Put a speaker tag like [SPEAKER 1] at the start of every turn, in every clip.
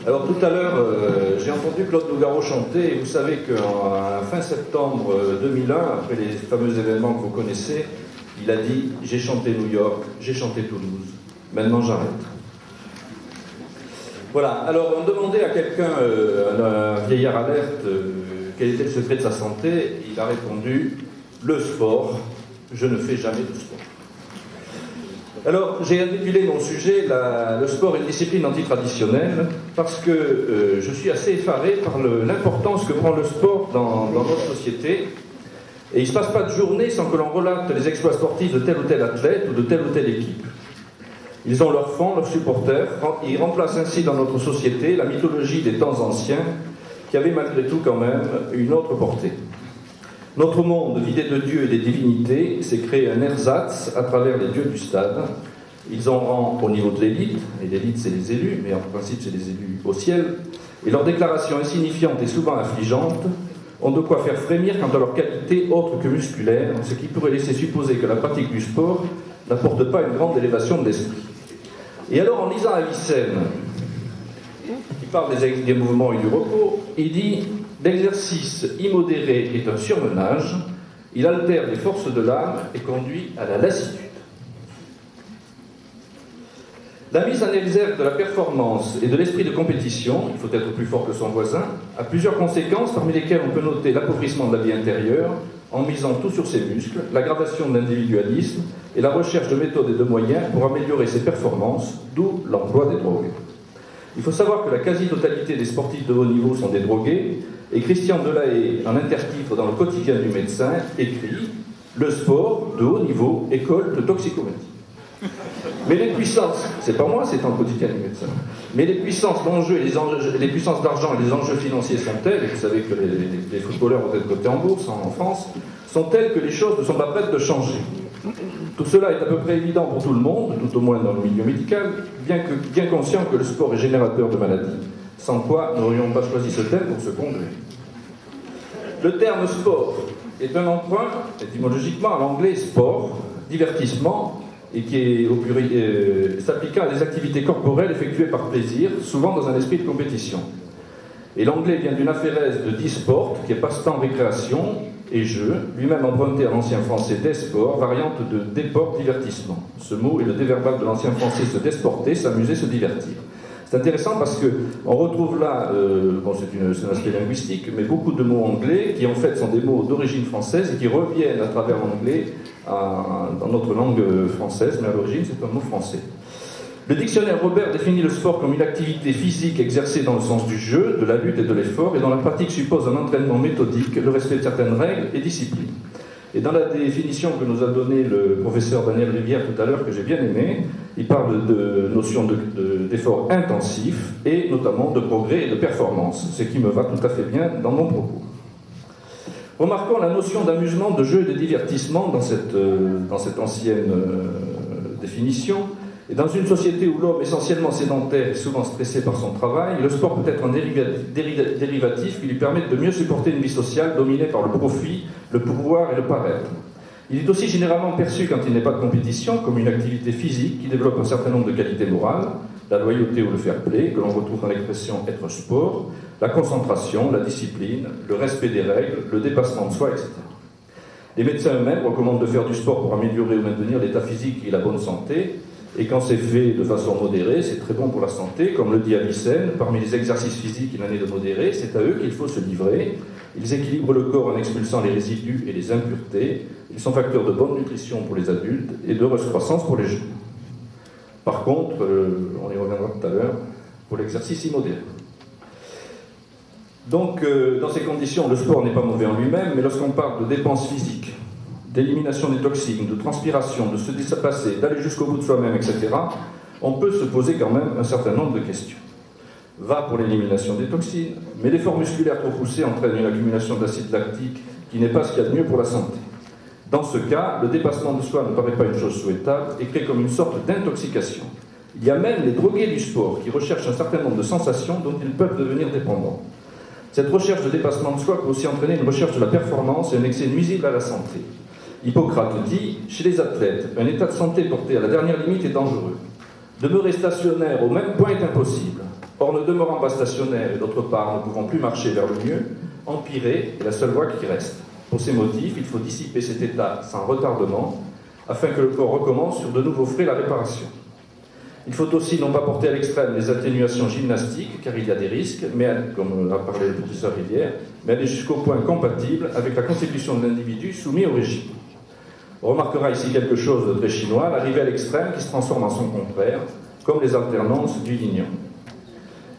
[SPEAKER 1] Alors tout à l'heure, j'ai entendu Claude Nougaro chanter, et vous savez qu'en fin septembre 2001, après les fameux événements que vous connaissez, il a dit « J'ai chanté New York, j'ai chanté Toulouse, maintenant j'arrête ». Voilà, alors on demandait à quelqu'un, un vieillard alerte, quel était le secret de sa santé. Il a répondu « Le sport, je ne fais jamais de sport ». Alors, j'ai intitulé mon sujet « Le sport est une discipline antitraditionnelle » parce que je suis assez effaré par l'importance que prend le sport dans notre société. Et il ne se passe pas de journée sans que l'on relate les exploits sportifs de tel ou tel athlète ou de telle ou telle équipe. Ils ont leurs fans, leurs supporters. Ils remplacent ainsi dans notre société la mythologie des temps anciens qui avait malgré tout quand même une autre portée. Notre monde, vidé de Dieu et des divinités, s'est créé un ersatz à travers les dieux du stade. Ils en rang au niveau de l'élite, et l'élite c'est les élus, mais en principe c'est les élus au ciel, et leurs déclarations insignifiantes et souvent affligeantes ont de quoi faire frémir quant à leur qualité autre que musculaire, ce qui pourrait laisser supposer que la pratique du sport n'apporte pas une grande élévation de l'esprit. Et alors, en lisant Avicenne, qui parle des mouvements et du repos, il dit « L'exercice immodéré est un surmenage, il altère les forces de l'âme et conduit à la lassitude. » La mise en exergue de la performance et de l'esprit de compétition, il faut être plus fort que son voisin, a plusieurs conséquences, parmi lesquelles on peut noter l'appauvrissement de la vie intérieure, en misant tout sur ses muscles, l'aggravation de l'individualisme et la recherche de méthodes et de moyens pour améliorer ses performances, d'où l'emploi des drogues. Il faut savoir que la quasi-totalité des sportifs de haut niveau sont des drogués, et Christian Delahaye, en intertitre dans le quotidien du médecin, écrit « Le sport de haut niveau, école de toxicomanie ». Mais les puissances, c'est pas moi, c'est dans le quotidien du médecin, mais les puissances d'enjeux et les puissances d'argent et les enjeux financiers sont telles, et vous savez que les footballeurs vont être cotés en bourse en France, sont telles que les choses ne sont pas prêtes de changer. Tout cela est à peu près évident pour tout le monde, tout au moins dans le milieu médical, bien conscient que le sport est générateur de maladies, sans quoi nous n'aurions pas choisi ce thème pour se combler. Le terme sport est un emprunt, étymologiquement, à l'anglais sport, divertissement, et qui est s'appliquant à des activités corporelles effectuées par plaisir, souvent dans un esprit de compétition. Et l'anglais vient d'une aphérèse de disport, qui est passe-temps, récréation et jeu, lui-même emprunté à l'ancien français désport, variante de déport, divertissement. Ce mot est le déverbal de l'ancien français se désporter, s'amuser, se divertir. C'est intéressant parce qu'on retrouve là, c'est un aspect linguistique, mais beaucoup de mots anglais qui en fait sont des mots d'origine française et qui reviennent à travers l'anglais dans notre langue française, mais à l'origine c'est un mot français. Le dictionnaire Robert définit le sport comme une activité physique exercée dans le sens du jeu, de la lutte et de l'effort, et dont la pratique suppose un entraînement méthodique, le respect de certaines règles et disciplines. Et dans la définition que nous a donnée le professeur Daniel Rivière tout à l'heure, que j'ai bien aimé, il parle de notion d'effort intensif et notamment de progrès et de performance, ce qui me va tout à fait bien dans mon propos. Remarquons la notion d'amusement, de jeu et de divertissement dans cette ancienne définition. Et dans une société où l'homme, essentiellement sédentaire, est souvent stressé par son travail, le sport peut être un dérivatif qui lui permet de mieux supporter une vie sociale dominée par le profit, le pouvoir et le paraître. Il est aussi généralement perçu, quand il n'est pas de compétition, comme une activité physique qui développe un certain nombre de qualités morales, la loyauté ou le fair play, que l'on retrouve dans l'expression « être sport », la concentration, la discipline, le respect des règles, le dépassement de soi, etc. Les médecins eux-mêmes recommandent de faire du sport pour améliorer ou maintenir l'état physique et la bonne santé, et quand c'est fait de façon modérée, c'est très bon pour la santé. Comme le dit Avicenne, parmi les exercices physiques il en est de modérés, c'est à eux qu'il faut se livrer. Ils équilibrent le corps en expulsant les résidus et les impuretés. Ils sont facteurs de bonne nutrition pour les adultes et d'heureuse croissance pour les jeunes. Par contre, on y reviendra tout à l'heure, pour l'exercice immodéré. Donc, dans ces conditions, le sport n'est pas mauvais en lui-même, mais lorsqu'on parle de dépenses physiques, d'élimination des toxines, de transpiration, de se dépasser, d'aller jusqu'au bout de soi-même, etc., on peut se poser quand même un certain nombre de questions. Va pour l'élimination des toxines, mais l'effort musculaire trop poussé entraîne une accumulation d'acide lactique qui n'est pas ce qu'il y a de mieux pour la santé. Dans ce cas, le dépassement de soi ne paraît pas une chose souhaitable et crée comme une sorte d'intoxication. Il y a même les drogués du sport qui recherchent un certain nombre de sensations dont ils peuvent devenir dépendants. Cette recherche de dépassement de soi peut aussi entraîner une recherche de la performance et un excès nuisible à la santé. Hippocrate dit, chez les athlètes, un état de santé porté à la dernière limite est dangereux. Demeurer stationnaire au même point est impossible. Or, ne demeurant pas stationnaire et d'autre part ne pouvant plus marcher vers le mieux, empirer est la seule voie qui reste. Pour ces motifs, il faut dissiper cet état sans retardement, afin que le corps recommence sur de nouveaux frais la réparation. Il faut aussi non pas porter à l'extrême les atténuations gymnastiques, car il y a des risques, mais comme l'a parlé le professeur Rivière, mais aller jusqu'au point compatible avec la constitution de l'individu soumis au régime. On remarquera ici quelque chose de très chinois, l'arrivée à l'extrême qui se transforme en son contraire, comme les alternances du yin-yang.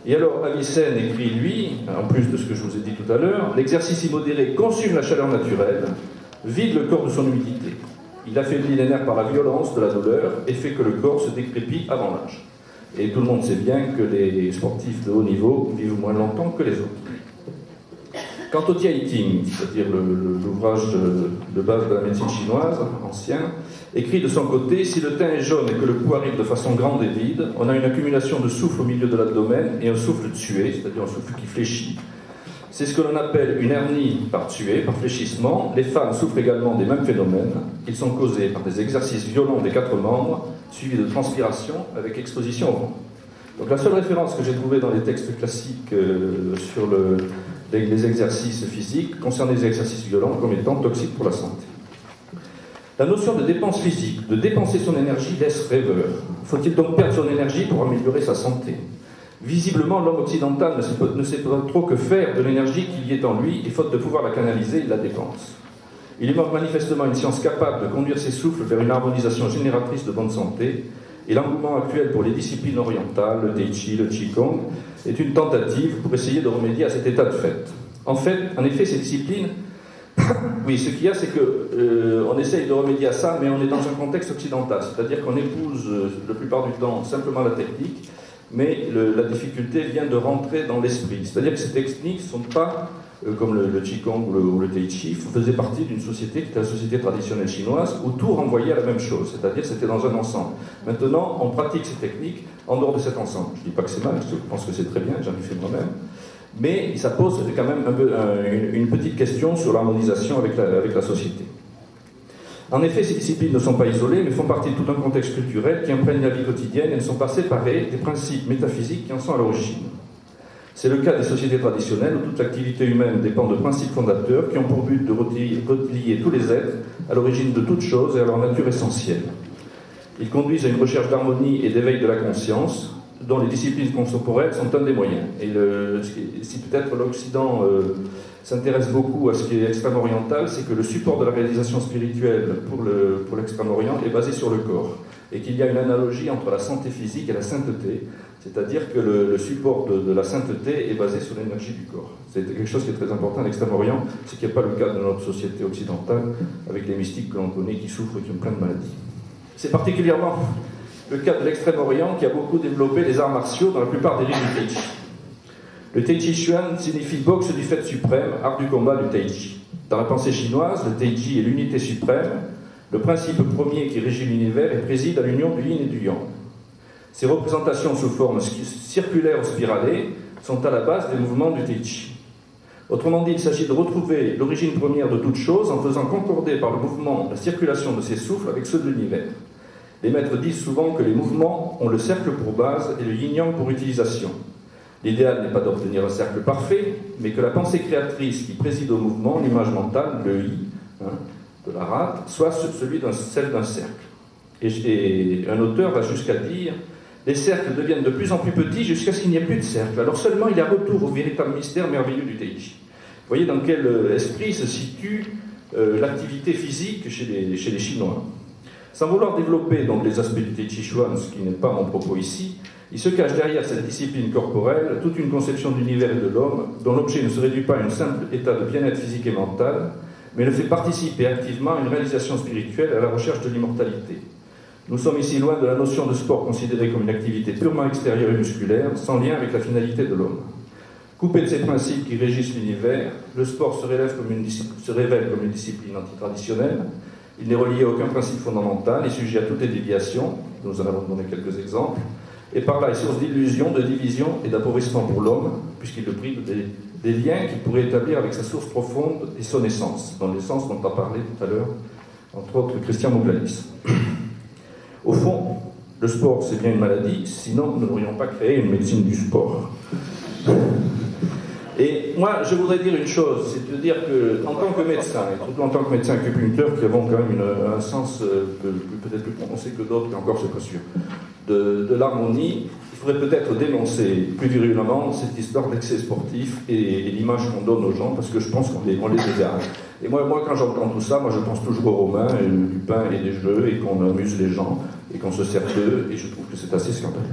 [SPEAKER 1] Et alors, Avicenne écrit, lui, en plus de ce que je vous ai dit tout à l'heure, l'exercice immodéré consume la chaleur naturelle, vide le corps de son humidité. Il affaiblit les nerfs par la violence de la douleur et fait que le corps se décrépit avant l'âge. Et tout le monde sait bien que les sportifs de haut niveau vivent moins longtemps que les autres. Quant au Tai Ting, c'est-à-dire l'ouvrage de base de la médecine chinoise, ancien, écrit de son côté, si le teint est jaune et que le pouls arrive de façon grande et vide, on a une accumulation de souffle au milieu de l'abdomen et un souffle tué, c'est-à-dire un souffle qui fléchit. C'est ce que l'on appelle une hernie par tuée, par fléchissement. Les femmes souffrent également des mêmes phénomènes. Ils sont causés par des exercices violents des 4 membres, suivis de transpiration avec exposition au vent. Donc la seule référence que j'ai trouvée dans les textes classiques sur les exercices physiques concerne les exercices violents comme étant toxiques pour la santé. La notion de dépense physique, de dépenser son énergie, laisse rêveur. Faut-il donc perdre son énergie pour améliorer sa santé ? Visiblement, l'homme occidental ne sait pas trop que faire de l'énergie qu'il y est en lui, et faute de pouvoir la canaliser, il la dépense. Il lui manque manifestement une science capable de conduire ses souffles vers une harmonisation génératrice de bonne santé, et l'engouement actuel pour les disciplines orientales, le Tai Chi, le Qigong, est une tentative pour essayer de remédier à cet état de fait. En effet, ces disciplines, oui, ce qu'il y a, c'est qu'on essaye de remédier à ça, mais on est dans un contexte occidental, c'est-à-dire qu'on épouse la plupart du temps simplement la technique, mais la difficulté vient de rentrer dans l'esprit. C'est-à-dire que ces techniques ne sont pas, comme le Qigong ou le Tai Chi, faisaient partie d'une société qui était la société traditionnelle chinoise, où tout renvoyait à la même chose, c'est-à-dire que c'était dans un ensemble. Maintenant, on pratique ces techniques en dehors de cet ensemble. Je ne dis pas que c'est mal, je pense que c'est très bien, j'en ai fait moi-même, mais ça pose quand même une petite question sur l'harmonisation avec la société. En effet, ces disciplines ne sont pas isolées, mais font partie de tout un contexte culturel qui imprègne la vie quotidienne et ne sont pas séparées des principes métaphysiques qui en sont à l'origine. C'est le cas des sociétés traditionnelles où toute l'activité humaine dépend de principes fondateurs qui ont pour but de relier tous les êtres à l'origine de toute chose et à leur nature essentielle. Ils conduisent à une recherche d'harmonie et d'éveil de la conscience, dont les disciplines contemporaines sont un des moyens. Et si peut-être l'Occident s'intéresse beaucoup à ce qui est extrême-oriental, c'est que le support de la réalisation spirituelle pour l'extrême-orient est basé sur le corps, et qu'il y a une analogie entre la santé physique et la sainteté, c'est-à-dire que le support de la sainteté est basé sur l'énergie du corps. C'est quelque chose qui est très important à l'extrême-orient, ce qui n'est pas le cas de notre société occidentale, avec les mystiques que l'on connaît qui souffrent et qui ont plein de maladies. C'est particulièrement le cas de l'extrême-orient qui a beaucoup développé les arts martiaux dans la plupart des rites du Tai Chi. Le Tai Chi Chuan signifie boxe du fait suprême, art du combat du Tai Chi. Dans la pensée chinoise, le Tai Chi est l'unité suprême, le principe premier qui régit l'univers et préside à l'union du yin et du yang. Ces représentations sous forme circulaire ou spiralée sont à la base des mouvements du Tai Chi. Autrement dit, il s'agit de retrouver l'origine première de toute chose en faisant concorder par le mouvement la circulation de ses souffles avec ceux de l'univers. Les maîtres disent souvent que les mouvements ont le cercle pour base et le yin-yang pour utilisation. L'idéal n'est pas d'obtenir un cercle parfait, mais que la pensée créatrice qui préside au mouvement, l'image mentale, le i, de la rate, soit celle d'un cercle. Et un auteur va jusqu'à dire « Les cercles deviennent de plus en plus petits jusqu'à ce qu'il n'y ait plus de cercle. Alors seulement il y a retour au véritable mystère merveilleux du Tai Chi. » Vous voyez dans quel esprit se situe l'activité physique chez les Chinois. Sans vouloir développer donc les aspects du Tai Chi Chuan, ce qui n'est pas mon propos ici, il se cache derrière cette discipline corporelle toute une conception de l'univers et de l'homme, dont l'objet ne se réduit pas à un simple état de bien-être physique et mental, mais le fait participer activement à une réalisation spirituelle et à la recherche de l'immortalité. Nous sommes ici loin de la notion de sport considérée comme une activité purement extérieure et musculaire, sans lien avec la finalité de l'homme. Coupé de ces principes qui régissent l'univers, le sport se révèle comme une discipline antitraditionnelle. Il n'est relié à aucun principe fondamental, est sujet à toutes les déviations, nous en avons donné quelques exemples, et par là est source d'illusion, de division et d'appauvrissement pour l'homme, puisqu'il le prive des liens qu'il pourrait établir avec sa source profonde et son essence, dans l'essence dont a parlé tout à l'heure, entre autres Christian Mouglalis. Au fond, le sport c'est bien une maladie, sinon nous n'aurions pas créé une médecine du sport. Et moi, je voudrais dire une chose, c'est de dire que, en tant que médecin, et surtout en tant que médecin acupuncteur, qui avons quand même un sens peut-être plus prononcé que d'autres, mais encore c'est pas sûr, de l'harmonie, il faudrait peut-être dénoncer plus virulemment cette histoire d'excès sportif et l'image qu'on donne aux gens, parce que je pense qu'on les égare. Et moi, quand j'entends tout ça, moi je pense toujours aux Romains, du pain et des jeux, et qu'on amuse les gens, et qu'on se sert d'eux, et je trouve que c'est assez scandaleux.